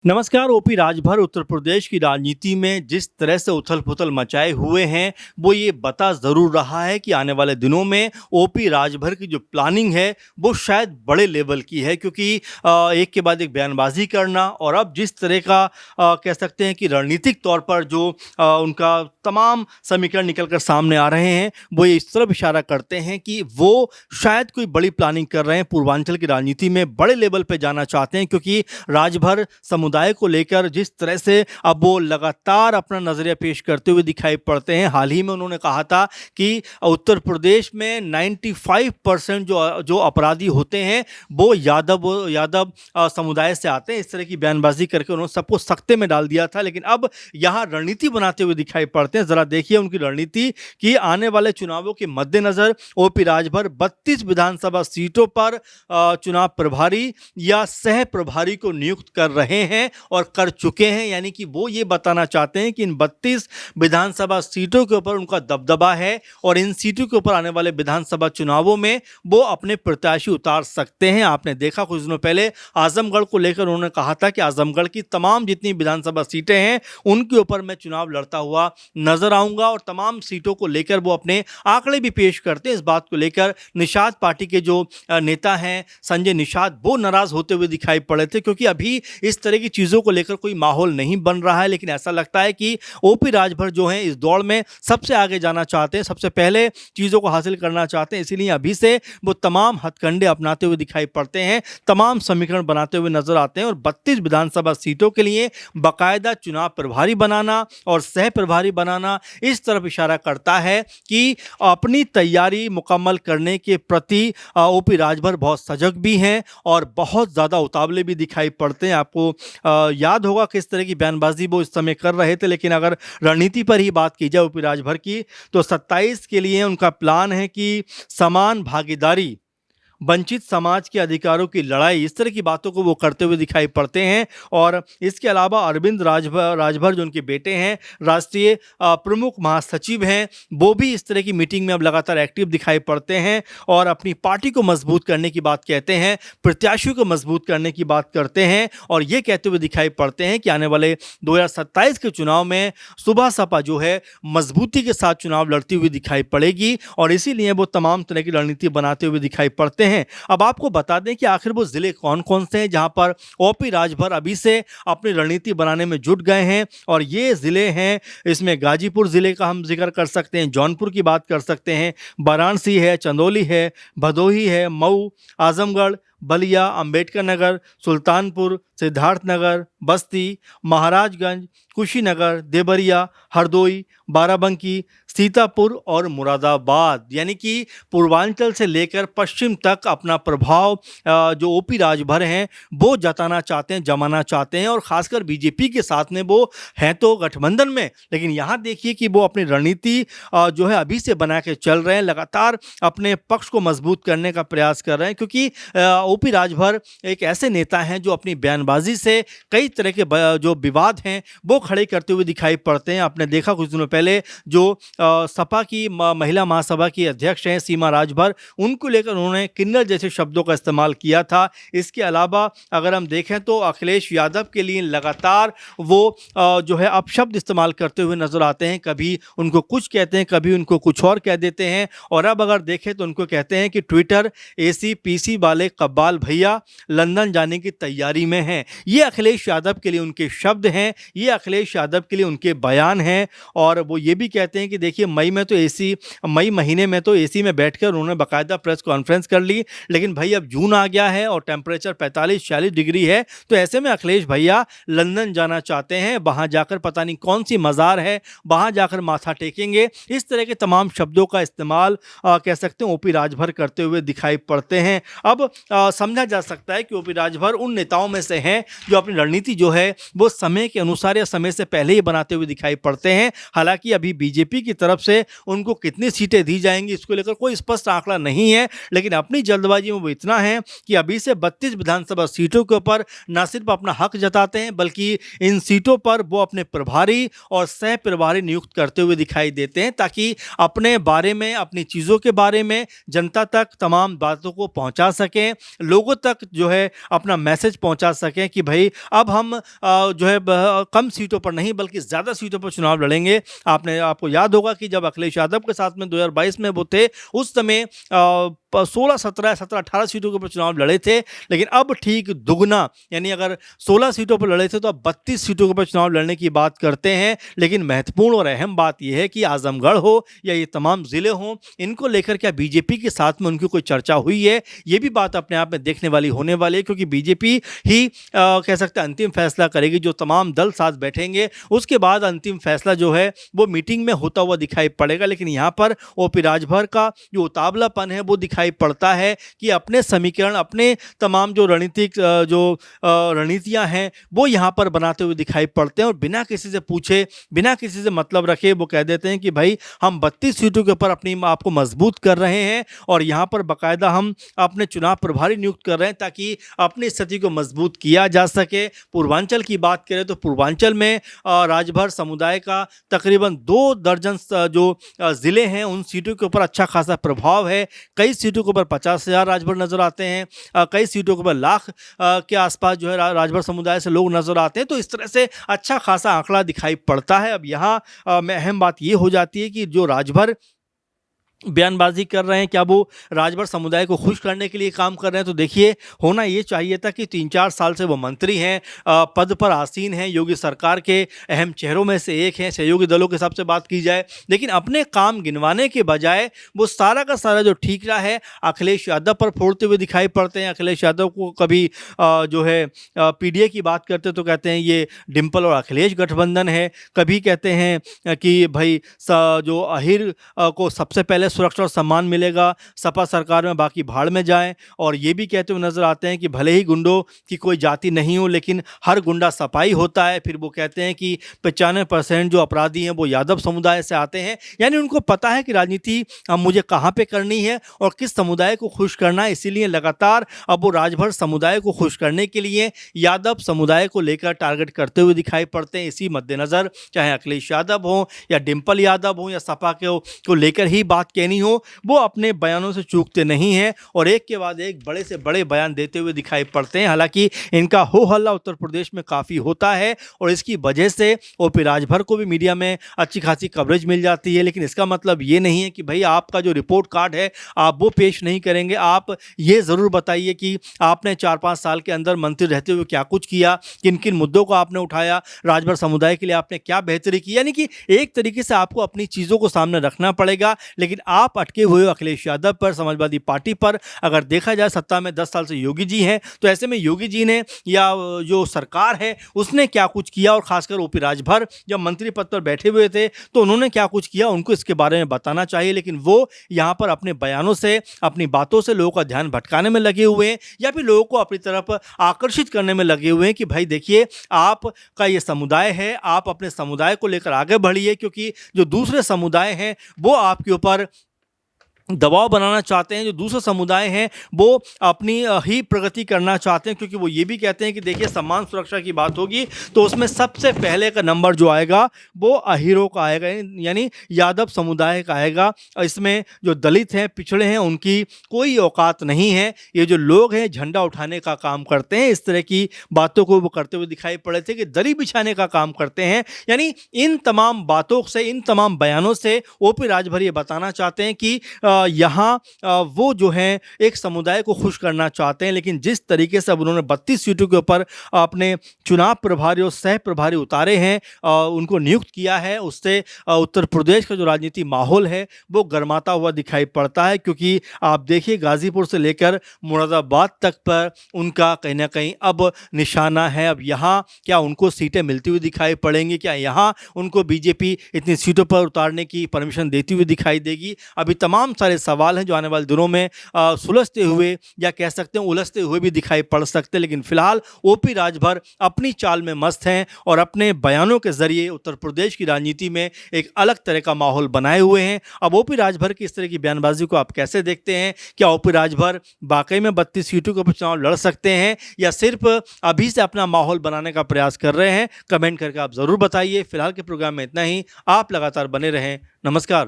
नमस्कार। ओपी राजभर उत्तर प्रदेश की राजनीति में जिस तरह से उथल-पुथल मचाए हुए हैं, वो ये बता ज़रूर रहा है कि आने वाले दिनों में ओपी राजभर की जो प्लानिंग है, वो शायद बड़े लेवल की है क्योंकि एक के बाद एक बयानबाज़ी करना और अब जिस तरह का कह सकते हैं कि रणनीतिक तौर पर जो उनका तमाम समीकरण निकल कर सामने आ रहे हैं, वो ये इस तरफ इशारा करते हैं कि वो शायद कोई बड़ी प्लानिंग कर रहे हैं, पूर्वांचल की राजनीति में बड़े लेवल पे जाना चाहते हैं क्योंकि राजभर समुदाय को लेकर जिस तरह से अब वो लगातार अपना नज़रिया पेश करते हुए दिखाई पड़ते हैं। हाल ही में उन्होंने कहा था कि उत्तर प्रदेश में 95% जो जो अपराधी होते हैं वो यादव समुदाय से आते हैं। इस तरह की बयानबाजी करके उन्होंने सबको सख्ते में डाल दिया था, लेकिन अब यहाँ रणनीति बनाते हुए दिखाई पड़ते हैं। ज़रा देखिए उनकी रणनीति कि आने वाले चुनावों के मद्देनज़र ओपी राजभर 32 विधानसभा सीटों पर चुनाव प्रभारी या सह प्रभारी को नियुक्त कर रहे हैं और कर चुके हैं। यानी कि वो ये बताना चाहते हैं कि इन 32 विधानसभा सीटों के ऊपर उनका दबदबा है और इन सीटों के ऊपर आने वाले विधानसभा चुनावों में वो अपने प्रत्याशी उतार सकते हैं। आपने देखा कुछ दिनों पहले आजमगढ़ को लेकर उन्होंने कहा था कि आजमगढ़ की तमाम जितनी विधानसभा सीटें हैं उनके ऊपर मैं चुनाव लड़ता हुआ नजर आऊंगा और तमाम सीटों को लेकर वो अपने आंकड़े भी पेश करते हैं। इस बात को लेकर निषाद पार्टी के जो नेता हैं संजय निषाद, वो नाराज होते हुए दिखाई पड़े थे क्योंकि अभी इस तरह की चीज़ों को लेकर कोई माहौल नहीं बन रहा है। लेकिन ऐसा लगता है कि ओपी राजभर जो हैं इस दौड़ में सबसे आगे जाना चाहते हैं, सबसे पहले चीज़ों को हासिल करना चाहते हैं, इसीलिए अभी से वो तमाम हथकंडे अपनाते हुए दिखाई पड़ते हैं, तमाम समीकरण बनाते हुए नजर आते हैं और 32 विधानसभा सीटों के लिए बाकायदा चुनाव प्रभारी बनाना और सह प्रभारी बनाना इस तरफ इशारा करता है कि अपनी तैयारी मुकम्मल करने के प्रति ओपी राजभर बहुत सजग भी हैं और बहुत ज़्यादा उतावले भी दिखाई पड़ते हैं। आपको याद होगा किस तरह की बयानबाजी वो इस समय कर रहे थे। लेकिन अगर रणनीति पर ही बात की जाए ओपी राजभर की, तो 27 के लिए उनका प्लान है कि समान भागीदारी, वंचित समाज के अधिकारों की लड़ाई, इस तरह की बातों को वो करते हुए दिखाई पड़ते हैं। और इसके अलावा अरविंद राजभर जो उनके बेटे हैं, राष्ट्रीय प्रमुख महासचिव हैं, वो भी इस तरह की मीटिंग में अब लगातार एक्टिव दिखाई पड़ते हैं और अपनी पार्टी को मजबूत करने की बात कहते हैं, प्रत्याशियों को मजबूत करने की बात करते हैं और ये कहते हुए दिखाई पड़ते हैं कि आने वाले 2027 के चुनाव में सुबह सपा जो है मजबूती के साथ चुनाव लड़ती हुई दिखाई पड़ेगी और इसीलिए वो तमाम तरह की रणनीति बनाते हुए दिखाई पड़ते हैं। अब आपको बता दें कि आखिर वो जिले कौन-कौन से हैं जहां पर ओपी राजभर अभी से अपनी रणनीति बनाने में जुट गए हैं और ये जिले हैं, इसमें गाजीपुर जिले का हम जिक्र कर सकते हैं, जौनपुर की बात कर सकते हैं, वाराणसी है, चंदौली है, भदोही है, मऊ, आजमगढ़, बलिया, अंबेडकर नगर, सुल्तानपुर, सिद्धार्थनगर, बस्ती, महाराजगंज, कुशीनगर, देवरिया, हरदोई, बाराबंकी, सीतापुर और मुरादाबाद। यानी कि पूर्वांचल से लेकर पश्चिम तक अपना प्रभाव जो ओपी राजभर हैं वो जताना चाहते हैं, जमाना चाहते हैं और ख़ासकर बीजेपी के साथ में वो हैं तो गठबंधन में, लेकिन यहाँ देखिए कि वो अपनी रणनीति जो है अभी से बना के चल रहे हैं, लगातार अपने पक्ष को मजबूत करने का प्रयास कर रहे हैं क्योंकि ओपी राजभर एक ऐसे नेता हैं जो अपनी बयानबाजी से कई तरह के जो विवाद हैं वो खड़े करते हुए दिखाई पड़ते हैं। आपने देखा कुछ दिनों पहले जो सपा की महिला महासभा की अध्यक्ष हैं सीमा राजभर, उनको लेकर उन्होंने किन्नर जैसे शब्दों का इस्तेमाल किया था। इसके अलावा अगर हम देखें तो अखिलेश यादव के लिए लगातार वो जो है अपशब्द इस्तेमाल करते हुए नजर आते हैं, कभी उनको कुछ कहते हैं, कभी उनको कुछ और कह देते हैं और अब अगर देखें तो उनको कहते हैं कि ट्विटर एसी पीसी वाले कब्बाल भैया लंदन जाने की तैयारी में हैं। ये अखिलेश यादव के लिए उनके शब्द हैं, ये अखिलेश यादव के लिए उनके बयान हैं और वो ये भी कहते हैं कि देखिए मई महीने में तो एसी में बैठकर उन्होंने बाकायदा प्रेस कॉन्फ्रेंस कर ली, लेकिन भाई अब जून आ गया है और टेम्परेचर 45-46 डिग्री है, तो ऐसे में अखिलेश भैया लंदन जाना चाहते हैं, वहाँ जाकर पता नहीं कौन सी मज़ार है, वहाँ जाकर माथा टेकेंगे। इस तरह के तमाम शब्दों का इस्तेमाल कह सकते हैं ओपी राजभर करते हुए दिखाई पड़ते हैं। अब समझा जा सकता है कि ओपी राजभर उन नेताओं में से हैं जो अपनी रणनीति जो है वो समय के अनुसार या समय से पहले ही बनाते हुए दिखाई पड़ते हैं। हालांकि अभी बीजेपी की तरफ से उनको कितनी सीटें दी जाएंगी इसको लेकर कोई स्पष्ट आंकड़ा नहीं है, लेकिन अपनी जल्दबाजी में वो इतना है कि अभी से 32 विधानसभा सीटों के ऊपर न सिर्फ अपना हक जताते हैं बल्कि इन सीटों पर वो अपने प्रभारी और सह प्रभारी नियुक्त करते हुए दिखाई देते हैं ताकि अपने बारे में, अपनी चीज़ों के बारे में जनता तक तमाम बातों को पहुंचा सकें, लोगों तक जो है अपना मैसेज पहुंचा सकें कि भाई अब हम जो है कम सीटों पर नहीं बल्कि ज़्यादा सीटों पर चुनाव लड़ेंगे। आपको याद होगा कि जब अखिलेश यादव के साथ में 2022 में वो थे, उस समय 16, 17, 17, 18 सीटों के ऊपर चुनाव लड़े थे, लेकिन अब ठीक दुगना, यानी अगर 16 सीटों पर लड़े थे तो अब 32 सीटों के ऊपर चुनाव लड़ने की बात करते हैं। लेकिन महत्वपूर्ण और अहम बात यह है कि आजमगढ़ हो या ये तमाम ज़िले हों, इनको लेकर क्या बीजेपी के साथ में उनकी कोई चर्चा हुई है? ये भी बात अपने आप में देखने वाली होने वाली है, क्योंकि बीजेपी ही कह सकते हैं अंतिम फैसला करेगी। जो तमाम दल साथ बैठेंगे उसके बाद अंतिम फैसला जो है वो मीटिंग में होता हुआ दिखाई पड़ेगा। लेकिन यहाँ पर ओपी राजभर का जो उतावलापन है वो दिखाई पड़ता है कि अपने समीकरण, अपने तमाम जो रणनीतिक रणनीतियाँ हैं वो यहाँ पर बनाते हुए दिखाई पड़ते हैं, और बिना किसी से पूछे, बिना किसी से मतलब रखे वो कह देते हैं कि भाई हम 32 सीटों के ऊपर अपनी आपको मजबूत कर रहे हैं, और यहाँ पर बाकायदा हम अपने चुनाव प्रभारी नियुक्त कर रहे हैं ताकि अपनी स्थिति को मजबूत किया जा सके। पूर्वांचल की बात करें तो पूर्वांचल में राजभर समुदाय का तकरीबन 2 दर्जन जो ज़िले हैं उन सीटों के ऊपर अच्छा खासा प्रभाव है। कई सीटों के ऊपर 50,000 राजभर नज़र आते हैं, कई सीटों के ऊपर लाख के आसपास जो है राजभर समुदाय से लोग नज़र आते हैं। तो इस तरह से अच्छा खासा आंकड़ा दिखाई पड़ता है। अब यहाँ में अहम बात ये हो जाती है कि जो राजभर बयानबाजी कर रहे हैं, क्या वो राजभर समुदाय को खुश करने के लिए काम कर रहे हैं? तो देखिए, होना ये चाहिए था कि 3-4 साल से वो मंत्री हैं, पद पर आसीन हैं, योगी सरकार के अहम चेहरों में से एक हैं, सहयोगी दलों के हिसाब से बात की जाए, लेकिन अपने काम गिनवाने के बजाय वो सारा का सारा जो ठीकरा है अखिलेश यादव पर फोड़ते हुए दिखाई पड़ते हैं। अखिलेश यादव को कभी जो है पीडीए की बात करते तो कहते हैं ये डिम्पल और अखिलेश गठबंधन है, कभी कहते हैं कि भाई जो अहिर को सबसे पहले सुरक्षा और सम्मान मिलेगा, सपा सरकार में बाकी भाड़ में जाएं, और ये भी कहते हुए नजर आते हैं कि भले ही गुंडों की कोई जाति नहीं हो लेकिन हर गुंडा सपाई होता है। फिर वो कहते हैं कि 95% जो अपराधी हैं वो यादव समुदाय से आते हैं। यानी उनको पता है कि राजनीति मुझे कहाँ पे करनी है और किस समुदाय को खुश करना है, इसीलिए लगातार अब वो राजभर समुदाय को खुश करने के लिए यादव समुदाय को लेकर टारगेट करते हुए दिखाई पड़ते हैं। इसी मद्देनज़र चाहे अखिलेश यादव हो या डिम्पल यादव हो या सपा को लेकर ही बात कहनी हो, वो अपने बयानों से चूकते नहीं हैं और एक के बाद एक बड़े से बड़े बयान देते हुए दिखाई पड़ते हैं। हालांकि इनका हो हल्ला उत्तर प्रदेश में काफ़ी होता है और इसकी वजह से ओपी राजभर को भी मीडिया में अच्छी खासी कवरेज मिल जाती है, लेकिन इसका मतलब ये नहीं है कि भाई आपका जो रिपोर्ट कार्ड है आप वो पेश नहीं करेंगे। आप ये ज़रूर बताइए कि आपने 4-5 साल के अंदर मंत्री रहते हुए क्या कुछ किया, किन किन मुद्दों को आपने उठाया, राजभर समुदाय के लिए आपने क्या बेहतरी की। यानी कि एक तरीके से आपको अपनी चीज़ों को सामने रखना पड़ेगा। लेकिन आप अटके हुए हो अखिलेश यादव पर, समाजवादी पार्टी पर। अगर देखा जाए सत्ता में 10 साल से योगी जी हैं, तो ऐसे में योगी जी ने या जो सरकार है उसने क्या कुछ किया, और खासकर ओपी राजभर जब मंत्री पद पर बैठे हुए थे तो उन्होंने क्या कुछ किया, उनको इसके बारे में बताना चाहिए। लेकिन वो यहाँ पर अपने बयानों से, अपनी बातों से लोगों का ध्यान भटकाने में लगे हुए हैं या फिर लोगों को अपनी तरफ आकर्षित करने में लगे हुए हैं कि भाई देखिए आपका ये समुदाय है, आप अपने समुदाय को लेकर आगे बढ़िए, क्योंकि जो दूसरे समुदाय हैं वो आपके ऊपर दबाव बनाना चाहते हैं। जो दूसरे समुदाय हैं वो अपनी ही प्रगति करना चाहते हैं, क्योंकि वो ये भी कहते हैं कि देखिए सम्मान सुरक्षा की बात होगी तो उसमें सबसे पहले का नंबर जो आएगा वो अहीरों का आएगा, यानी यादव समुदाय का आएगा। इसमें जो दलित हैं, पिछड़े हैं, उनकी कोई औकात नहीं है। ये जो लोग हैं झंडा उठाने का काम करते हैं, इस तरह की बातों को वो करते हुए दिखाई पड़े थे कि दरी बिछाने का काम करते हैं। यानी इन तमाम बातों से, इन तमाम बयानों से ओपी राजभर ये बताना चाहते हैं कि यहाँ वो जो हैं एक समुदाय को खुश करना चाहते हैं। लेकिन जिस तरीके से अब उन्होंने 32 सीटों के ऊपर अपने चुनाव प्रभारी और सह प्रभारी उतारे हैं, उनको नियुक्त किया है, उससे उत्तर प्रदेश का जो राजनीति माहौल है वो गर्माता हुआ दिखाई पड़ता है। क्योंकि आप देखिए गाजीपुर से लेकर मुरादाबाद तक पर उनका कहीं ना कहीं अब निशाना है। अब यहाँ क्या उनको सीटें मिलती हुई दिखाई पड़ेंगी, क्या यहाँ उनको बीजेपी इतनी सीटों पर उतारने की परमिशन देती हुई दिखाई देगी? अभी तमाम सारे सवाल हैं जो आने वाले दिनों में सुलझते हुए या कह सकते हैं उलझते हुए भी दिखाई पड़ सकते हैं। लेकिन फिलहाल ओपी राजभर अपनी चाल में मस्त हैं और अपने बयानों के जरिए उत्तर प्रदेश की राजनीति में एक अलग तरह का माहौल बनाए हुए हैं। अब ओपी राजभर की इस तरह की बयानबाजी को आप कैसे देखते हैं? क्या ओपी राजभर वाकई में 32 सीटों के ऊपर चुनाव लड़ सकते हैं या सिर्फ अभी से अपना माहौल बनाने का प्रयास कर रहे हैं? कमेंट करके आप ज़रूर बताइए। फिलहाल के प्रोग्राम में इतना ही। आप लगातार बने रहें। नमस्कार।